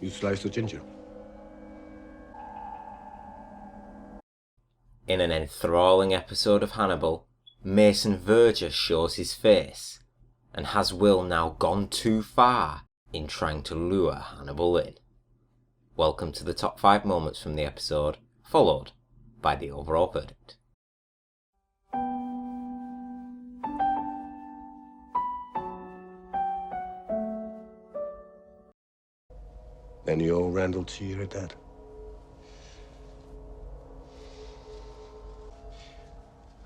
You slice the ginger. In an enthralling episode of Hannibal, Mason Verger shows his face, and has Will now gone too far in trying to lure Hannibal in? Welcome to the top 5 moments from the episode, followed by the overall verdict. And you owe Randall cheer at that.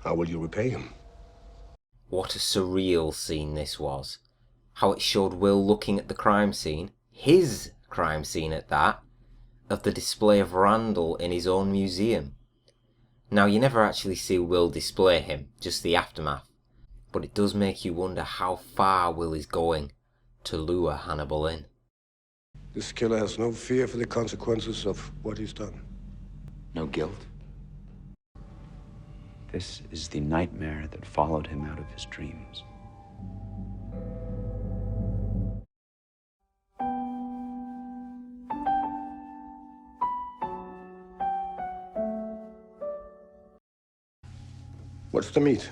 How will you repay him? What a surreal scene this was. How it showed Will looking at the crime scene, his crime scene at that, of the display of Randall in his own museum. Now you never actually see Will display him, just the aftermath, but it does make you wonder how far Will is going to lure Hannibal in. This killer has no fear for the consequences of what he's done. No guilt. This is the nightmare that followed him out of his dreams. What's the meat?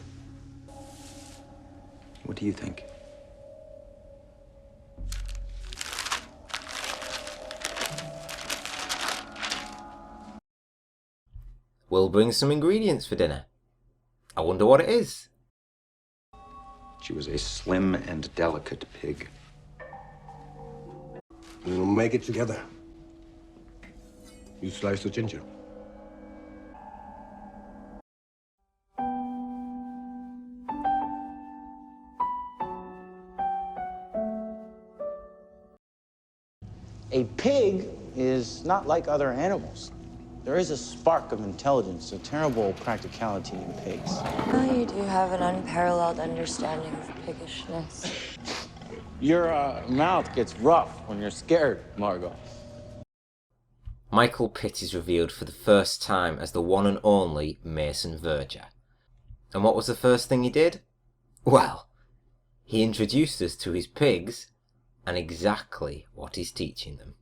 What do you think? Will brings some ingredients for dinner. I wonder what it is. She was a slim and delicate pig. We'll make it together. You slice the ginger. A pig is not like other animals. There is a spark of intelligence, a terrible practicality in pigs. Well, you do have an unparalleled understanding of piggishness. Your mouth gets rough when you're scared, Margot. Michael Pitt is revealed for the first time as the one and only Mason Verger. And what was the first thing he did? Well, he introduced us to his pigs and exactly what he's teaching them.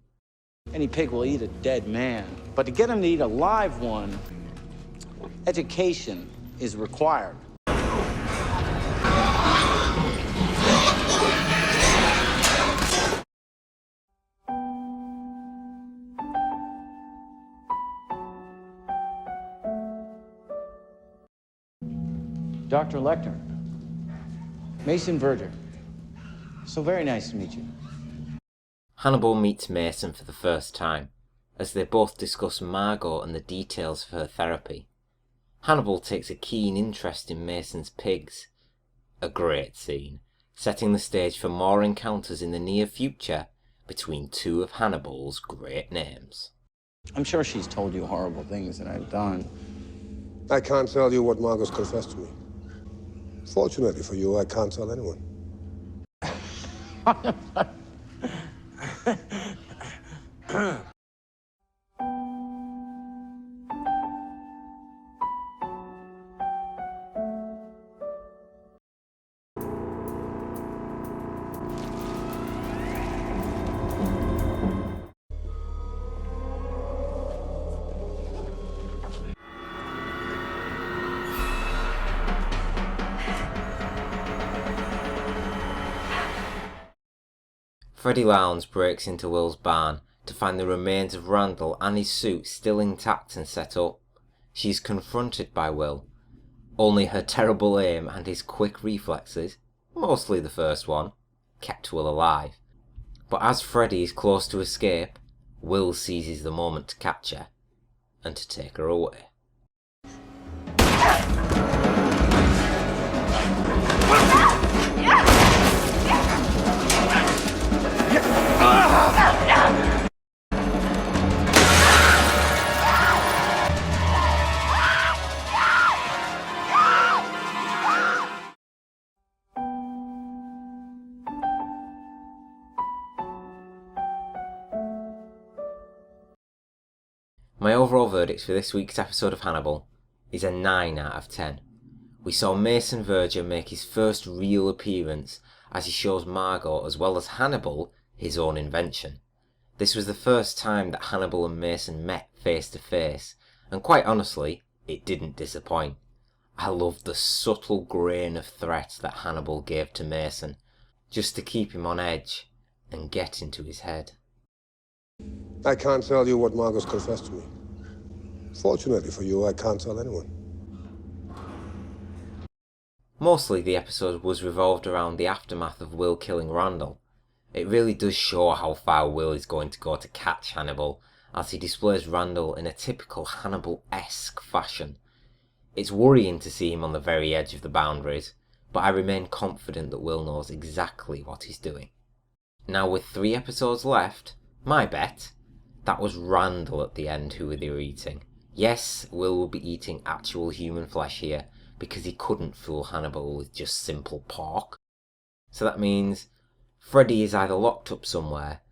Any pig will eat a dead man, but to get him to eat a live one, education is required. Dr. Lecter, Mason Verger. So very nice to meet you. Hannibal meets Mason for the first time, as they both discuss Margot and the details of her therapy. Hannibal takes a keen interest in Mason's pigs. A great scene, setting the stage for more encounters in the near future between two of Hannibal's great names. I'm sure she's told you horrible things that I've done. I can't tell you what Margot's confessed to me. Fortunately for you, I can't tell anyone. Freddie Lounds breaks into Will's barn to find the remains of Randall and his suit still intact and set up. She is confronted by Will. Only her terrible aim and his quick reflexes, mostly the first one, kept Will alive. But as Freddie is close to escape, Will seizes the moment to catch her and to take her away. My overall verdict for this week's episode of Hannibal is a 9 out of 10. We saw Mason Verger make his first real appearance as he shows Margot as well as Hannibal his own invention. This was the first time that Hannibal and Mason met face to face, and quite honestly, it didn't disappoint. I loved the subtle grain of threat that Hannibal gave to Mason, just to keep him on edge and get into his head. I can't tell you what Marcus confessed to me. Fortunately for you, I can't tell anyone. Mostly the episode was revolved around the aftermath of Will killing Randall. It really does show how far Will is going to go to catch Hannibal, as he displays Randall in a typical Hannibal-esque fashion. It's worrying to see him on the very edge of the boundaries, but I remain confident that Will knows exactly what he's doing. Now with 3 episodes left, my bet, that was Randall at the end who they were eating. Yes, Will will be eating actual human flesh here, because he couldn't fool Hannibal with just simple pork. So that means Freddie is either locked up somewhere,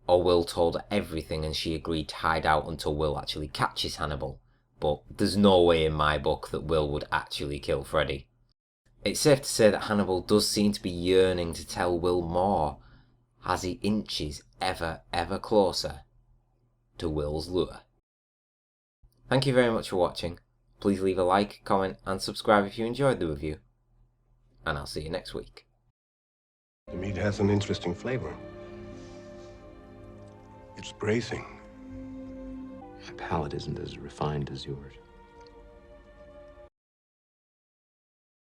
or Will told her everything and she agreed to hide out until Will actually catches Hannibal. But there's no way in my book that Will would actually kill Freddie. It's safe to say that Hannibal does seem to be yearning to tell Will more, as he inches ever closer to Will's lure. Thank you very much for watching. Please leave a like, comment and subscribe if you enjoyed the review. And I'll see you next week. The meat has an interesting flavor. It's bracing. My palate isn't as refined as yours.